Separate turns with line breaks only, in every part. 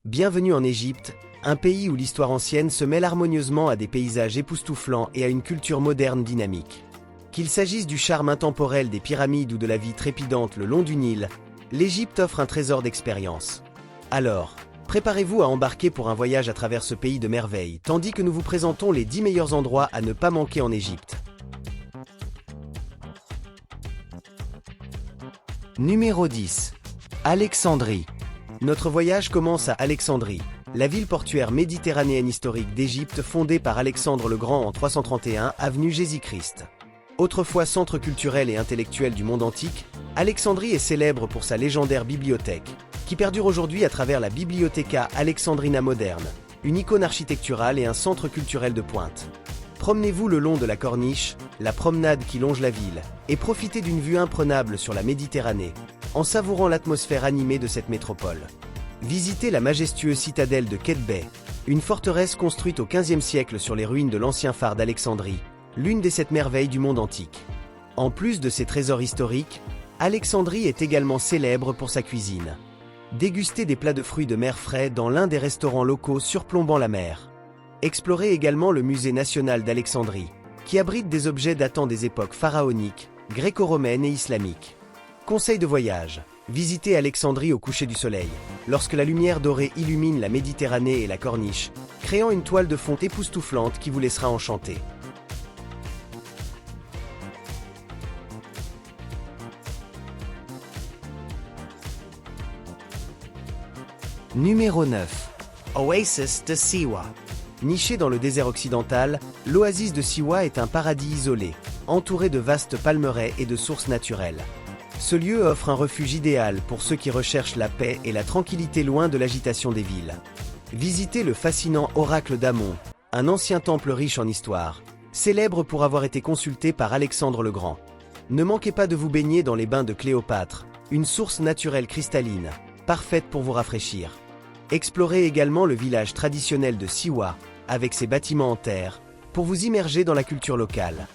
Bienvenue en Égypte, un pays où l'histoire ancienne se mêle harmonieusement à des paysages époustouflants et à une culture moderne dynamique. Qu'il s'agisse du charme intemporel des pyramides ou de la vie trépidante le long du Nil, l'Égypte offre un trésor d'expérience. Alors, préparez-vous à embarquer pour un voyage à travers ce pays de merveilles, tandis que nous vous présentons les 10 meilleurs endroits à ne pas manquer en Égypte. Numéro 10. Alexandrie. Notre voyage commence à Alexandrie, la ville portuaire méditerranéenne historique d'Égypte fondée par Alexandre le Grand en 331 avenue Jésus-Christ. Autrefois centre culturel et intellectuel du monde antique, Alexandrie est célèbre pour sa légendaire bibliothèque, qui perdure aujourd'hui à travers la Bibliotheca Alexandrina moderne, une icône architecturale et un centre culturel de pointe. Promenez-vous le long de la corniche, la promenade qui longe la ville, et profitez d'une vue imprenable sur la Méditerranée, en savourant l'atmosphère animée de cette métropole. Visitez la majestueuse citadelle de Khetbeh, une forteresse construite au XVe siècle sur les ruines de l'ancien phare d'Alexandrie, l'une des 7 merveilles du monde antique. En plus de ses trésors historiques, Alexandrie est également célèbre pour sa cuisine. Dégustez des plats de fruits de mer frais dans l'un des restaurants locaux surplombant la mer. Explorez également le musée national d'Alexandrie, qui abrite des objets datant des époques pharaoniques, gréco-romaines et islamiques. Conseil de voyage. Visitez Alexandrie au coucher du soleil, lorsque la lumière dorée illumine la Méditerranée et la corniche, créant une toile de fond époustouflante qui vous laissera enchanté. Numéro 9. Oasis de Siwa. Nichée dans le désert occidental, l'oasis de Siwa est un paradis isolé, entouré de vastes palmeraies et de sources naturelles. Ce lieu offre un refuge idéal pour ceux qui recherchent la paix et la tranquillité loin de l'agitation des villes. Visitez le fascinant oracle d'Amon, un ancien temple riche en histoire, célèbre pour avoir été consulté par Alexandre le Grand. Ne manquez pas de vous baigner dans les bains de Cléopâtre, une source naturelle cristalline, parfaite pour vous rafraîchir. Explorez également le village traditionnel de Siwa, avec ses bâtiments en terre, pour vous immerger dans la culture locale.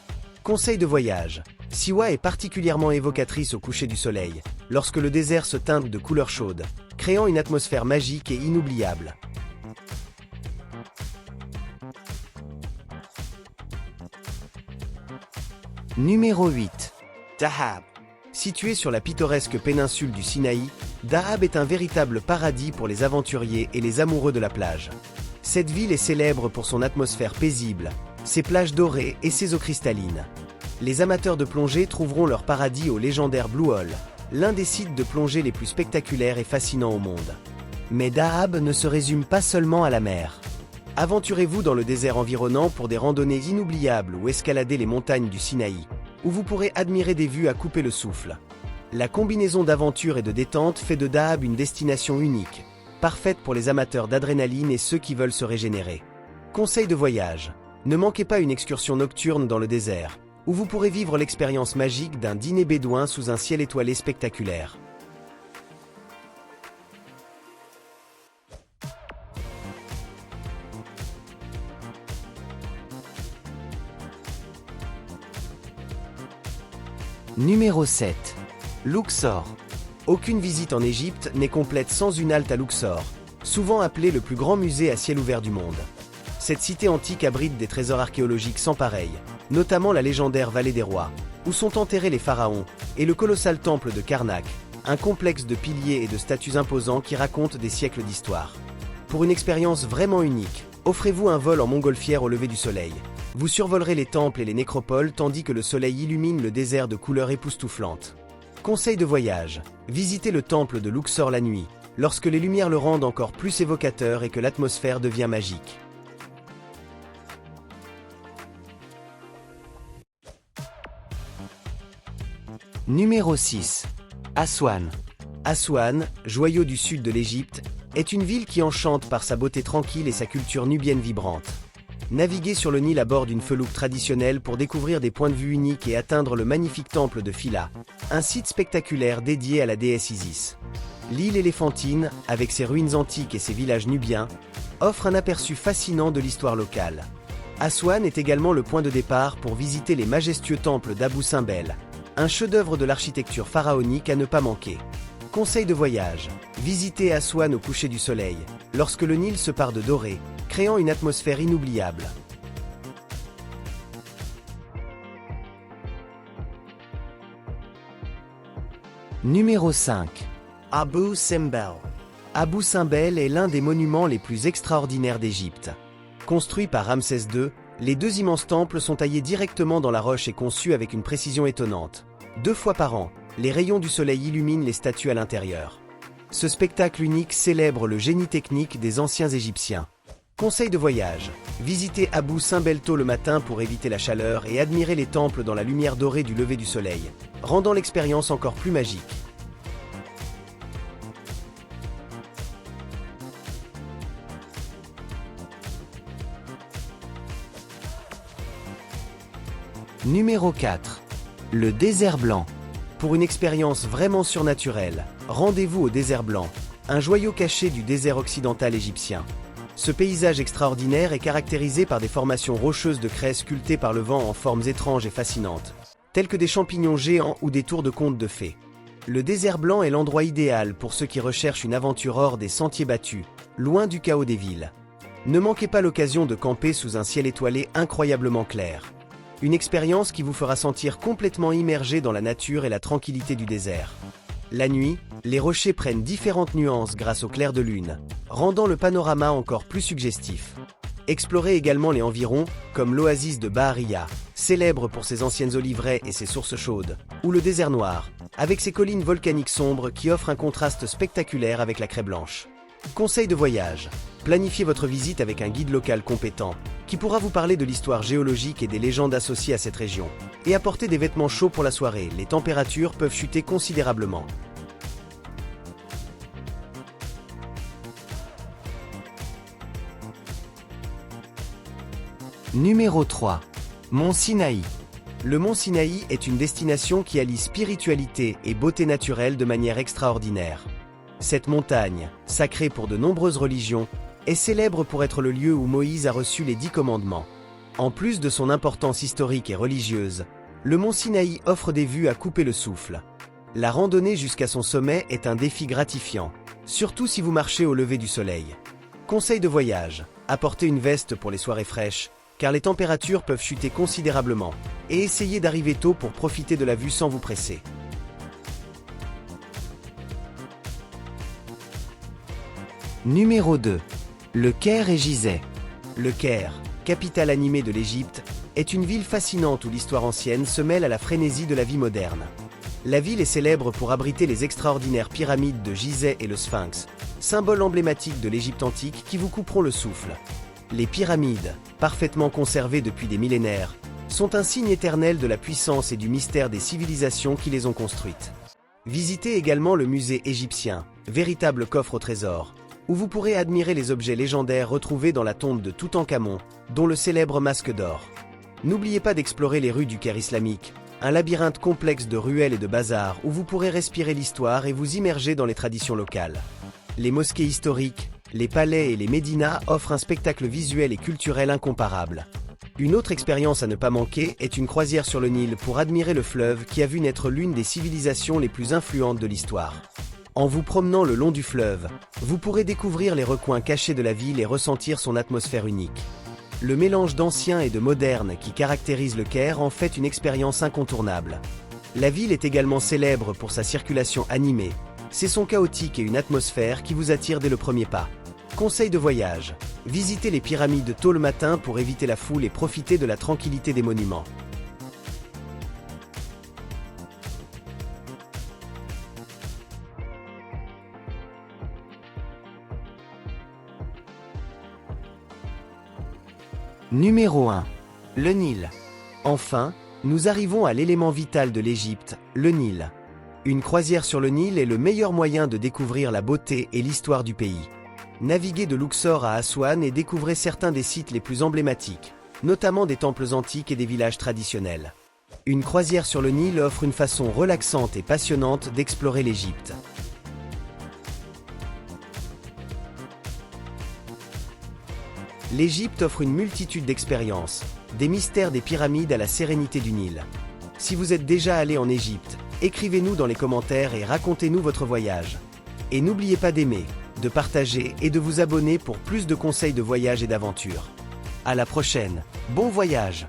Conseil de voyage. Siwa est particulièrement évocatrice au coucher du soleil, lorsque le désert se teinte de couleurs chaudes, créant une atmosphère magique et inoubliable. Numéro 8. Dahab. Située sur la pittoresque péninsule du Sinaï, Dahab est un véritable paradis pour les aventuriers et les amoureux de la plage. Cette ville est célèbre pour son atmosphère paisible, ses plages dorées et ses eaux cristallines. Les amateurs de plongée trouveront leur paradis au légendaire Blue Hole, l'un des sites de plongée les plus spectaculaires et fascinants au monde. Mais Dahab ne se résume pas seulement à la mer. Aventurez-vous dans le désert environnant pour des randonnées inoubliables ou escalader les montagnes du Sinaï, où vous pourrez admirer des vues à couper le souffle. La combinaison d'aventure et de détente fait de Dahab une destination unique, parfaite pour les amateurs d'adrénaline et ceux qui veulent se régénérer. Conseil de voyage. Ne manquez pas une excursion nocturne dans le désert, où vous pourrez vivre l'expérience magique d'un dîner bédouin sous un ciel étoilé spectaculaire. Numéro 7. Luxor. Aucune visite en Égypte n'est complète sans une halte à Luxor, souvent appelé le plus grand musée à ciel ouvert du monde. Cette cité antique abrite des trésors archéologiques sans pareil, notamment la légendaire Vallée des Rois, où sont enterrés les pharaons, et le colossal temple de Karnak, un complexe de piliers et de statues imposants qui raconte des siècles d'histoire. Pour une expérience vraiment unique, offrez-vous un vol en montgolfière au lever du soleil. Vous survolerez les temples et les nécropoles tandis que le soleil illumine le désert de couleurs époustouflantes. Conseil de voyage. Visitez le temple de Luxor la nuit, lorsque les lumières le rendent encore plus évocateur et que l'atmosphère devient magique. Numéro 6. Aswan. Aswan, joyau du sud de l'Égypte, est une ville qui enchante par sa beauté tranquille et sa culture nubienne vibrante. Naviguez sur le Nil à bord d'une felouque traditionnelle pour découvrir des points de vue uniques et atteindre le magnifique temple de Phila, un site spectaculaire dédié à la déesse Isis. L'île éléphantine, avec ses ruines antiques et ses villages nubiens, offre un aperçu fascinant de l'histoire locale. Aswan est également le point de départ pour visiter les majestueux temples d'Abou Simbel, un chef-d'œuvre de l'architecture pharaonique à ne pas manquer. Conseil de voyage. Visitez Aswan au coucher du soleil, lorsque le Nil se pare de doré, créant une atmosphère inoubliable. Numéro 5. Abu Simbel. Abu Simbel est l'un des monuments les plus extraordinaires d'Égypte. Construit par Ramsès II, les deux immenses temples sont taillés directement dans la roche et conçus avec une précision étonnante. 2 fois par an, les rayons du soleil illuminent les statues à l'intérieur. Ce spectacle unique célèbre le génie technique des anciens Égyptiens. Conseil de voyage. Visitez Abu Simbel tôt le matin pour éviter la chaleur et admirer les temples dans la lumière dorée du lever du soleil, rendant l'expérience encore plus magique. Numéro 4. Le désert blanc. Pour une expérience vraiment surnaturelle, rendez-vous au désert blanc, un joyau caché du désert occidental égyptien. Ce paysage extraordinaire est caractérisé par des formations rocheuses de craie sculptées par le vent en formes étranges et fascinantes, telles que des champignons géants ou des tours de contes de fées. Le désert blanc est l'endroit idéal pour ceux qui recherchent une aventure hors des sentiers battus, loin du chaos des villes. Ne manquez pas l'occasion de camper sous un ciel étoilé incroyablement clair. Une expérience qui vous fera sentir complètement immergé dans la nature et la tranquillité du désert. La nuit, les rochers prennent différentes nuances grâce au clair de lune, rendant le panorama encore plus suggestif. Explorez également les environs, comme l'oasis de Bahariya, célèbre pour ses anciennes oliveraies et ses sources chaudes, ou le désert noir, avec ses collines volcaniques sombres qui offrent un contraste spectaculaire avec la craie blanche. Conseil de voyage. Planifiez votre visite avec un guide local compétent, qui pourra vous parler de l'histoire géologique et des légendes associées à cette région. Et apportez des vêtements chauds pour la soirée, les températures peuvent chuter considérablement. Numéro 3. Mont Sinaï. Le mont Sinaï est une destination qui allie spiritualité et beauté naturelle de manière extraordinaire. Cette montagne, sacrée pour de nombreuses religions, est célèbre pour être le lieu où Moïse a reçu les 10 commandements. En plus de son importance historique et religieuse, le mont Sinaï offre des vues à couper le souffle. La randonnée jusqu'à son sommet est un défi gratifiant, surtout si vous marchez au lever du soleil. Conseil de voyage. Apportez une veste pour les soirées fraîches, car les températures peuvent chuter considérablement, et essayez d'arriver tôt pour profiter de la vue sans vous presser. Numéro 2. Le Caire et Gizeh. Le Caire, capitale animée de l'Égypte, est une ville fascinante où l'histoire ancienne se mêle à la frénésie de la vie moderne. La ville est célèbre pour abriter les extraordinaires pyramides de Gizeh et le Sphinx, symboles emblématiques de l'Égypte antique qui vous couperont le souffle. Les pyramides, parfaitement conservées depuis des millénaires, sont un signe éternel de la puissance et du mystère des civilisations qui les ont construites. Visitez également le musée égyptien, véritable coffre au trésor, où vous pourrez admirer les objets légendaires retrouvés dans la tombe de Toutankhamon, dont le célèbre masque d'or. N'oubliez pas d'explorer les rues du Caire islamique, un labyrinthe complexe de ruelles et de bazars où vous pourrez respirer l'histoire et vous immerger dans les traditions locales. Les mosquées historiques, les palais et les médinas offrent un spectacle visuel et culturel incomparable. Une autre expérience à ne pas manquer est une croisière sur le Nil pour admirer le fleuve qui a vu naître l'une des civilisations les plus influentes de l'histoire. En vous promenant le long du fleuve, vous pourrez découvrir les recoins cachés de la ville et ressentir son atmosphère unique. Le mélange d'ancien et de moderne qui caractérise le Caire en fait une expérience incontournable. La ville est également célèbre pour sa circulation animée, ses sons chaotiques et une atmosphère qui vous attire dès le premier pas. Conseil de voyage. Visitez les pyramides tôt le matin pour éviter la foule et profiter de la tranquillité des monuments. Numéro 1. Le Nil. Enfin, nous arrivons à l'élément vital de l'Égypte, le Nil. Une croisière sur le Nil est le meilleur moyen de découvrir la beauté et l'histoire du pays. Naviguez de Luxor à Aswan et découvrez certains des sites les plus emblématiques, notamment des temples antiques et des villages traditionnels. Une croisière sur le Nil offre une façon relaxante et passionnante d'explorer l'Égypte. L'Égypte offre une multitude d'expériences, des mystères des pyramides à la sérénité du Nil. Si vous êtes déjà allé en Égypte, écrivez-nous dans les commentaires et racontez-nous votre voyage. Et n'oubliez pas d'aimer, de partager et de vous abonner pour plus de conseils de voyage et d'aventure. À la prochaine, bon voyage!